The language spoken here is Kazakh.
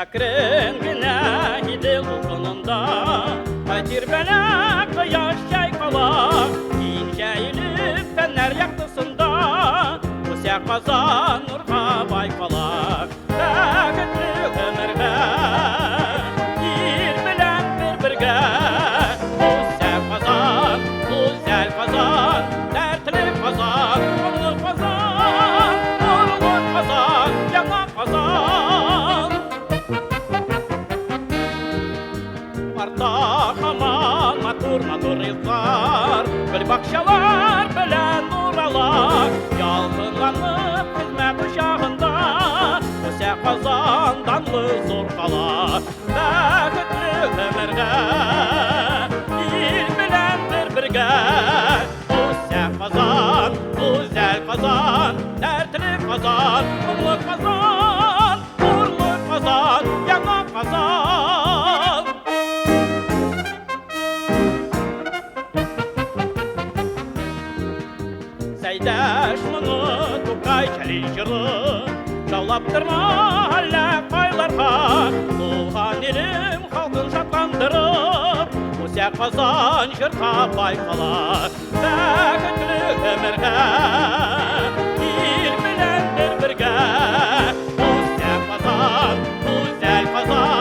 Әкірінгіне еділ ұлғынында, Қайтер бәләк қияш жайқалақ, Кейін жәйіліп фәнәр яқтысында, Өсек қазан нұрға байқалақ. Бәкітлі өмірге, Ел білән бір-бірге, Өсек қазан, Өзәл қазан, Тәртілі қазан, Ұлы қазан, Ұлы қазан, Яңа қазан. Арта хаман матур-матур илқар, Гүл бақшалар білән нұралар, Ялғынланып қызмет ұшағында, Өсек қазан данлы зор қала. Бәкітлі өмірге, Ел білән бір-бірге, Өсек қазан, Өзәл қазан, Тәртілі қазан, Ұлы қазан, Ұлы қазан, Яңа қазан. Сәйдәш мұны тұқай кәлей жыры, Жаулап тұрма әлі қайларға, Туған елім халқын шатландырып, Өсек қазан жырға байқала. Бәкітлі өмірге, Ел білән бір-бірге, Өсек қазан, Өзәл қазан,